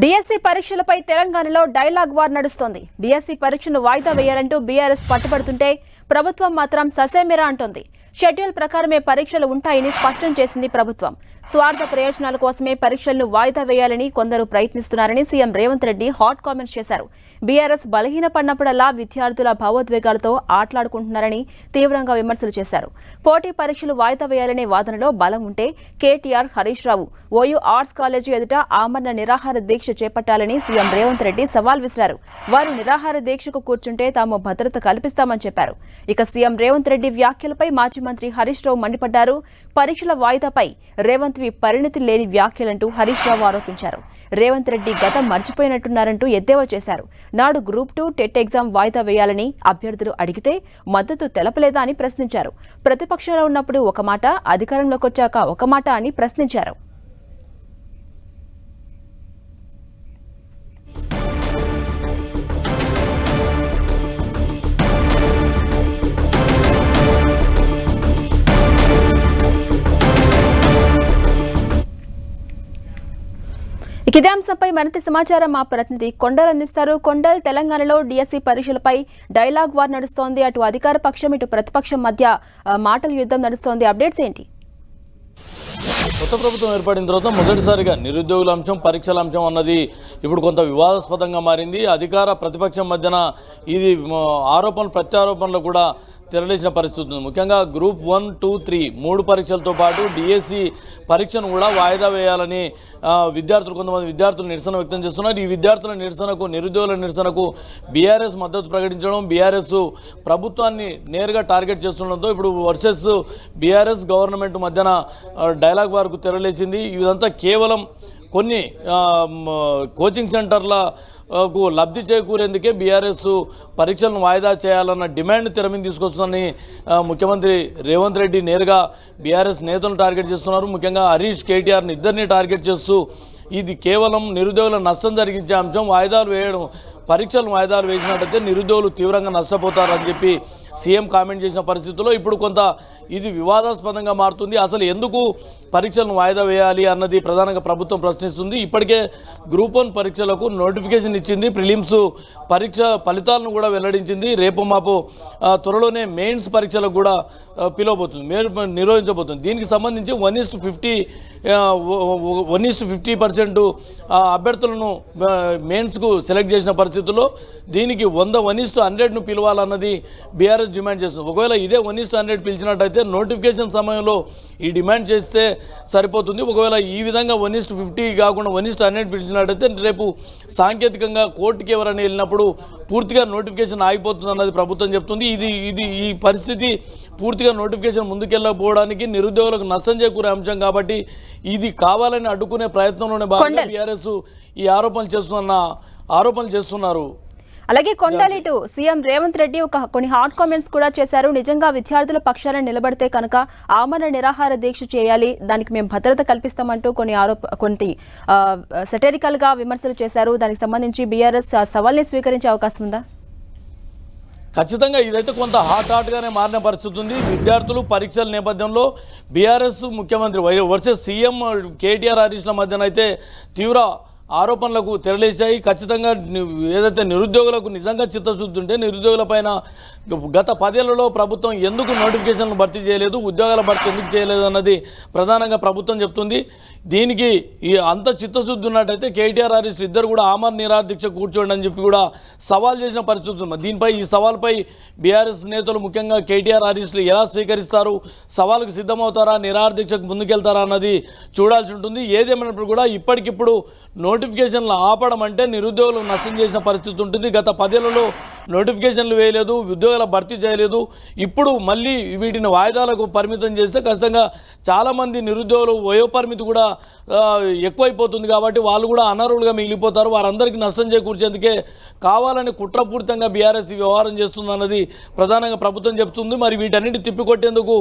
DSC పరీక్షలపై తెలంగాణలో dialogue war నడుస్తోంది. DSC పరీక్షను వాయిదా వేయాలంటూ బీఆర్ఎస్ పట్టుబడుతుంటే ప్రభుత్వం మాత్రం ససేమిరా అంటోంది. షెడ్యూల్ ప్రకారమే పరీక్షలు ఉంటాయని స్పష్టం చేసింది ప్రభుత్వం. స్వార్థ ప్రయోజనాల కోసమే పరీక్షలను వాయిదా వేయాలని కొందరు ప్రయత్నిస్తున్నారని CM Revanth Reddy hot comments చేశారు. బీఆర్ఎస్ బలహీనపడినప్పుడల్లా విద్యార్థుల భావోద్వేగాలతో ఆటలాడుకుంటున్నారని తీవ్రంగా విమర్శలు చేశారు. పోటీ పరీక్షలు వాయిదా వేయాలనే వాదనలో బలం ఉంటే KTR, Harish Rao OU arts college ఎదుట ఆమరణ నిరాహార దీక్ష చేపట్టాలని సీఎం రేవంత్ రెడ్డి సవాల్ విసిరారు. వారు నిరాహార దీక్షకు కూర్చుంటే తాము భద్రత కల్పిస్తామని చెప్పారు. ఇక సీఎం రేవంత్ రెడ్డి వ్యాఖ్యలపై మాజీ మంత్రి హరీష్ రావు మండిపడ్డారు. పరీక్షల వాయిదాపై రేవంత్వి పరిణతి లేని వ్యాఖ్యలంటూ హరీష్ రావు ఆరోపించారు. రేవంత్ రెడ్డి గతం మర్చిపోయినట్టున్నారంటూ ఎద్దేవా చేశారు. నాడు గ్రూప్ 2 టెట్ ఎగ్జామ్ వాయిదా వేయాలని అభ్యర్థులు అడిగితే మద్దతు తెలపలేదా అని ప్రశ్నించారు. ప్రతిపక్షంలో ఉన్నప్పుడు ఒక మాట, అధికారంలోకి వచ్చాక ఒక మాట అని ప్రశ్నించారు. ఇదే అంశంపై మరింత సమాచారం మా ప్రతినిధి కొండల్ అందిస్తారు. కొండల్, తెలంగాణలో డిఎస్సి పరీక్షలపై డైలాగ్ వార్ నడుస్తోంది. అటు అధికార పక్షం, ఇటు ప్రతిపక్షం మధ్య మాటల యుద్ధం నడుస్తోంది. అప్డేట్స్ ఏంటి? కొత్త ప్రభుత్వం ఏర్పడిన తర్వాత మొదటిసారిగా నిరుద్యోగుల అంశం, పరీక్షల అంశం అన్నది ఇప్పుడు కొంత వివాదాస్పదంగా మారింది. అధికార ప్రతిపక్షం మధ్యన ఇది ఆరోపణలు ప్రత్యారోపణలు కూడా తెరలేసిన పరిస్థితి ఉంది. ముఖ్యంగా గ్రూప్ 1, 2, 3 3 పరీక్షలతో పాటు డిఎస్సి పరీక్షను కూడా వాయిదా వేయాలని కొంతమంది విద్యార్థులు నిరసన వ్యక్తం చేస్తున్నారు. ఈ విద్యార్థుల నిరసనకు, నిరుద్యోగుల నిరసనకు బీఆర్ఎస్ మద్దతు ప్రకటించడం, బీఆర్ఎస్ ప్రభుత్వాన్ని నేరుగా టార్గెట్ చేస్తుండడంతో ఇప్పుడు వర్సెస్ బీఆర్ఎస్ గవర్నమెంట్ మధ్యన డైలాగ్ వార్కు తెరలేసింది. ఇదంతా కేవలం కొన్ని కోచింగ్ సెంటర్లకు లబ్ధి చేకూరేందుకే బీఆర్ఎస్ పరీక్షలను వాయిదా చేయాలన్న డిమాండ్ తెర మీద తీసుకొస్తుందని ముఖ్యమంత్రి రేవంత్ రెడ్డి నేరుగా బీఆర్ఎస్ నేతలను టార్గెట్ చేస్తున్నారు. ముఖ్యంగా హరీష్, కేటీఆర్ని ఇద్దరిని టార్గెట్ చేస్తూ ఇది కేవలం నిరుద్యోగుల నష్టం జరిగించే అంశం, పరీక్షలను వాయిదాలు వేసినట్టయితే నిరుద్యోగులు తీవ్రంగా నష్టపోతారని చెప్పి సీఎం కామెంట్ చేసిన పరిస్థితుల్లో ఇప్పుడు కొంత ఇది వివాదాస్పదంగా మారుతుంది. అసలు ఎందుకు పరీక్షలను వాయిదా వేయాలి అన్నది ప్రధానంగా ప్రభుత్వం ప్రశ్నిస్తుంది. ఇప్పటికే గ్రూప్ 1 పరీక్షలకు నోటిఫికేషన్ ఇచ్చింది. ప్రిలిమ్స్ పరీక్ష ఫలితాలను కూడా వెల్లడించింది. రేపు మాపు త్వరలోనే మెయిన్స్ పరీక్షలకు కూడా నిర్వహించబోతుంది. దీనికి సంబంధించి 1:50% అభ్యర్థులను మెయిన్స్కు సెలెక్ట్ చేసిన పరిస్థితుల్లో దీనికి 100:100ను పిలవాలన్నది బీఆర్ఎస్ డిమాండ్ చేస్తుంది. ఒకవేళ ఇదే 1:100 పిలిచినట్టయితే నోటిఫికేషన్ సమయంలో ఈ డిమాండ్ చేస్తే సరిపోతుంది. ఒకవేళ ఈ విధంగా 1:50 కాకుండా 1:100 పిలిచినట్టయితే రేపు సాంకేతికంగా కోర్టుకి ఎవరైనా వెళ్ళినప్పుడు పూర్తిగా నోటిఫికేషన్ ఆగిపోతుంది అన్నది ప్రభుత్వం చెప్తుంది. ఈ పరిస్థితి పూర్తిగా నోటిఫికేషన్ ముందుకెళ్ళకపోవడానికి నిరుద్యోగులకు నష్టం చేకూరే అంశం కాబట్టి ఇది కావాలని అడ్డుకునే ప్రయత్నంలోనే భాగంగా బీఆర్ఎస్ ఈ ఆరోపణలు చేస్తున్నారు. అలాగే కొండలిటు సీఎం రేవంత్ రెడ్డి కొన్ని హాట్ కామెంట్స్ కూడా చేశారు. నిజంగా విద్యార్థుల పక్షాన నిలబడితే కనుక ఆమరణ నిరాహార దీక్ష చేయాలి, దానికి మేము భద్రత కల్పిస్తామంటూ కొన్ని సెటరికల్ గా విమర్శలు చేశారు. దానికి సంబంధించి బీఆర్ఎస్ సవాల్ని స్వీకరించే అవకాశం ఉందా? ఖచ్చితంగా ఇదైతే కొంత హాట్గానే మారిన పరిస్థితి ఉంది. విద్యార్థులు పరీక్షల నేపథ్యంలో బీఆర్ఎస్ ముఖ్యమంత్రి వర్సెస్ సీఎం కేటీఆర్, హరీష్ల మధ్యన అయితే తీవ్ర ఆరోపణలకు తెరలేశాయి. ఖచ్చితంగా ఏదైతే నిరుద్యోగులకు నిజంగా చిత్తశుద్ధి ఉంటే నిరుద్యోగుల పైన గత 10 ఏళ్లలో ప్రభుత్వం ఎందుకు నోటిఫికేషన్లు భర్తీ చేయలేదు, ఉద్యోగాల భర్తీ ఎందుకు చేయలేదు అన్నది ప్రధానంగా ప్రభుత్వం చెప్తుంది. దీనికి అంత చిత్తశుద్ధి ఉన్నట్టయితే కేటీఆర్, హరీష్ ఇద్దరు కూడా ఆమరణ నిరాహార దీక్ష కూర్చోండి అని చెప్పి కూడా సవాల్ చేసిన పరిస్థితి ఉంది. ఈ సవాల్పై బీఆర్ఎస్ నేతలు ముఖ్యంగా కేటీఆర్, హరీష్లు ఎలా స్వీకరిస్తారు, సవాలుకు సిద్ధమవుతారా, నిరాహార దీక్షకు ముందుకెళ్తారా అన్నది చూడాల్సి ఉంటుంది. ఏదేమైనప్పుడు కూడా ఇప్పటికిప్పుడు నోటిఫికేషన్లు ఆపడం అంటే నిరుద్యోగులకు నష్టం చేసిన పరిస్థితి ఉంటుంది. గత 10 ఏళ్లలో నోటిఫికేషన్లు వేయలేదు, ఉద్యోగాల భర్తీ చేయలేదు. ఇప్పుడు మళ్ళీ వీటిని వాయిదాలకు పరిమితం చేస్తే ఖచ్చితంగా చాలామంది నిరుద్యోగులు వయోపరిమితి కూడా ఎక్కువైపోతుంది కాబట్టి వాళ్ళు కూడా అనర్హులుగా మిగిలిపోతారు. వారందరికీ నష్టం చేకూర్చేందుకే కావాలని కుట్రపూరితంగా బీఆర్ఎస్ వ్యవహారం చేస్తుందన్నది ప్రధానంగా ప్రభుత్వం చెప్తుంది. మరి వీటన్నిటి తిప్పికొట్టేందుకు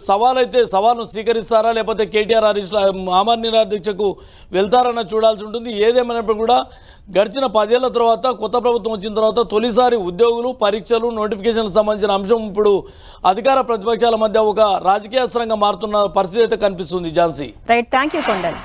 సవాల్ను స్వీకరిస్తారా, లేకపోతే కేటీఆర్, హరీష్ ఆమరణ నిరాహార దీక్షకు వెళ్తారన్న చూడాల్సి ఉంటుంది. ఏదేమైనప్పుడు కూడా గడిచిన 10 ఏళ్ల తర్వాత కొత్త ప్రభుత్వం వచ్చిన తర్వాత తొలిసారి ఉద్యోగులు, పరీక్షలు, నోటిఫికేషన్లకు సంబంధించిన అంశం ఇప్పుడు అధికార ప్రతిపక్షాల మధ్య ఒక రాజకీయ అస్త్రంగా మారుతున్న పరిస్థితి అయితే కనిపిస్తుంది. ఝాన్సీ. Right, thank you Kondal.